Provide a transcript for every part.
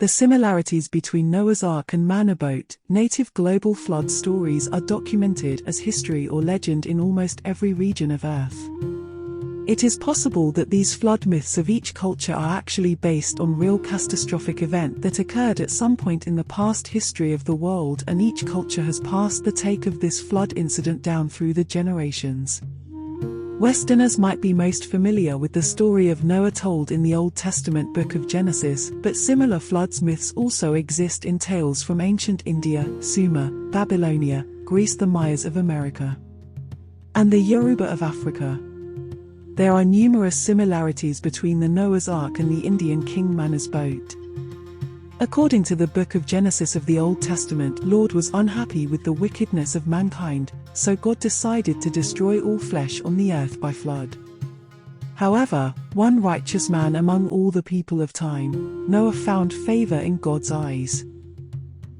The similarities between Noah's Ark and Manu boat, native global flood stories are documented as history or legend in almost every region of Earth. It is possible that these flood myths of each culture are actually based on real catastrophic event that occurred at some point in the past history of the world, and each culture has passed the take of this flood incident down through the generations. Westerners might be most familiar with the story of Noah told in the Old Testament book of Genesis, but similar floods myths also exist in tales from ancient India, Sumer, Babylonia, Greece, the Mayas of America, and the Yoruba of Africa. There are numerous similarities between the Noah's Ark and the Indian King Manu's boat. According to the book of Genesis of the Old Testament, Lord was unhappy with the wickedness of mankind, so God decided to destroy all flesh on the earth by flood. However, one righteous man among all the people of time, Noah, found favor in God's eyes.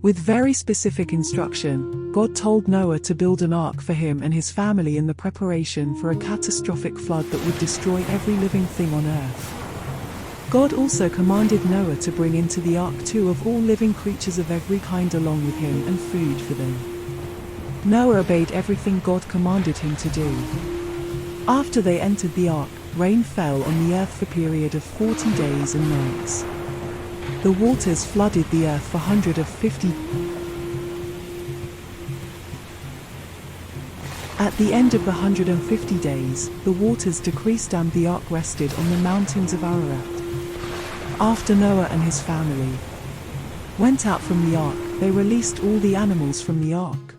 With very specific instruction, God told Noah to build an ark for him and his family in the preparation for a catastrophic flood that would destroy every living thing on earth. God also commanded Noah to bring into the ark 2 of all living creatures of every kind along with him, and food for them. Noah obeyed everything God commanded him to do. After they entered the ark, rain fell on the earth for a period of 40 days and nights. The waters flooded the earth for 150. At the end of the 150 days, the waters decreased and the ark rested on the mountains of Ararat. After Noah and his family went out from the ark, they released all the animals from the ark.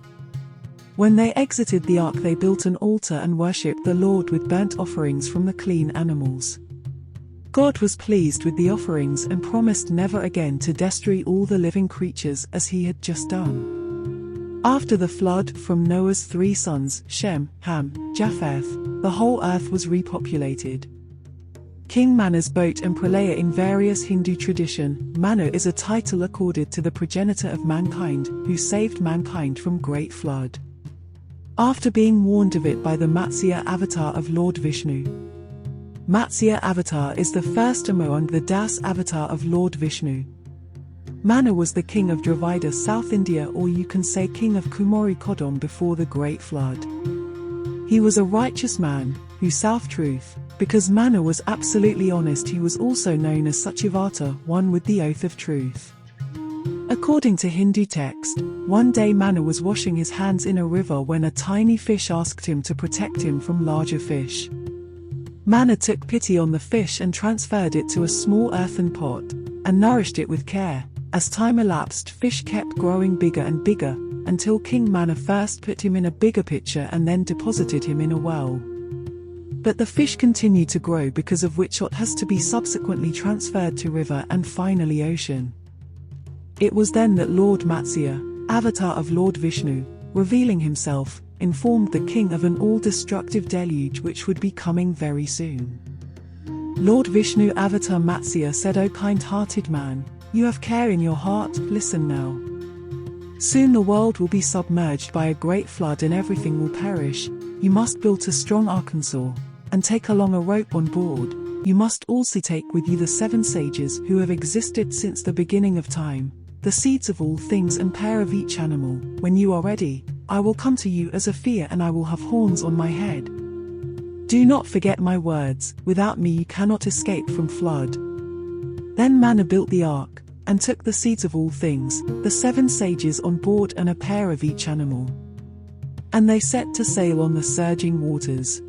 When they exited the ark, they built an altar and worshipped the Lord with burnt offerings from the clean animals. God was pleased with the offerings and promised never again to destroy all the living creatures as he had just done. After the flood, from Noah's 3 sons, Shem, Ham, Japheth, the whole earth was repopulated. King Manu's boat and pralaya. In various Hindu tradition, Manu is a title accorded to the progenitor of mankind, who saved mankind from great flood, after being warned of it by the Matsya avatar of Lord Vishnu. Matsya avatar is the first among the Das avatar of Lord Vishnu. Manu was the king of Dravida, South India, or you can say king of Kumari Kodam before the great flood. He was a righteous man, who sought truth. Because Manu was absolutely honest, he was also known as Satyavata, one with the oath of truth. According to Hindu text, one day Manu was washing his hands in a river when a tiny fish asked him to protect him from larger fish. Manu took pity on the fish and transferred it to a small earthen pot, and nourished it with care. As time elapsed, fish kept growing bigger and bigger, until King Manu first put him in a bigger pitcher and then deposited him in a well. But the fish continued to grow, because of which it has to be subsequently transferred to river and finally ocean. It was then that Lord Matsya, avatar of Lord Vishnu, revealing himself, informed the king of an all-destructive deluge which would be coming very soon. Lord Vishnu avatar Matsya said, "O kind-hearted man, you have care in your heart, listen now. Soon the world will be submerged by a great flood and everything will perish. You must build a strong Arkansas, and take along a rope on board. You must also take with you the 7 sages who have existed since the beginning of time, the seeds of all things and pair of each animal. When you are ready, I will come to you as a fear and I will have horns on my head. Do not forget my words, without me you cannot escape from flood." Then Manu built the ark, and took the seeds of all things, the 7 sages on board and a pair of each animal. And they set to sail on the surging waters.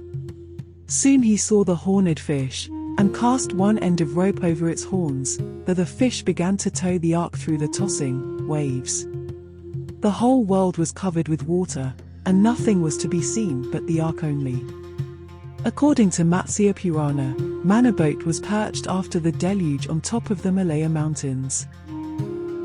Soon he saw the horned fish, and cast one end of rope over its horns, that the fish began to tow the ark through the tossing waves. The whole world was covered with water, and nothing was to be seen but the ark only. According to Matsya Purana, Manu boat was perched after the deluge on top of the Malaya mountains.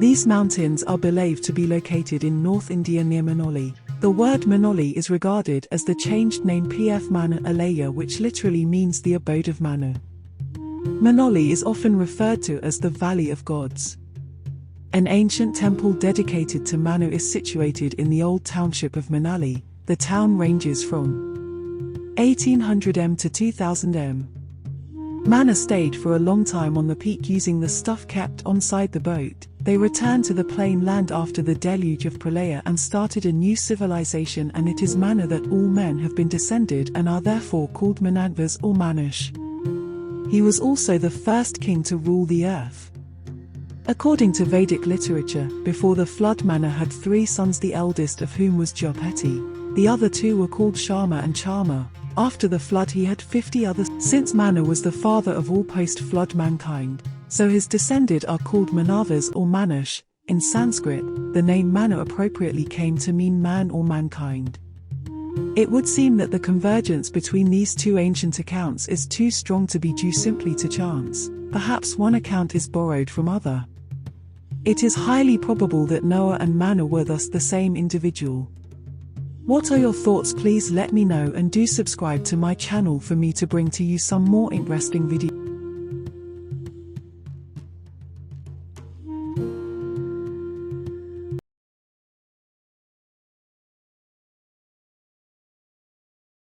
These mountains are believed to be located in North India near Manoli. The word Manoli is regarded as the changed name Pf Manu Alaya, which literally means the abode of Manu. Manoli is often referred to as the Valley of Gods. An ancient temple dedicated to Manu is situated in the old township of Manali. The town ranges from 1800 m to 2000 m. Manu stayed for a long time on the peak using the stuff kept onside the boat. They returned to the plain land after the deluge of Pralaya and started a new civilization, and it is Manu that all men have been descended and are therefore called Manadvas or Manush. He was also the first king to rule the earth. According to Vedic literature, before the flood Manu had 3 sons, the eldest of whom was Jopati. The other 2 were called Sharma and Charma. After the flood he had 50 others. Since Manu was the father of all post-flood mankind, so his descended are called Manavas or Manush. In Sanskrit, the name Manu appropriately came to mean man or mankind. It would seem that the convergence between these 2 ancient accounts is too strong to be due simply to chance. Perhaps one account is borrowed from other. It is highly probable that Noah and Manu were thus the same individual. What are your thoughts? Please let me know, and do subscribe to my channel for me to bring to you some more interesting videos.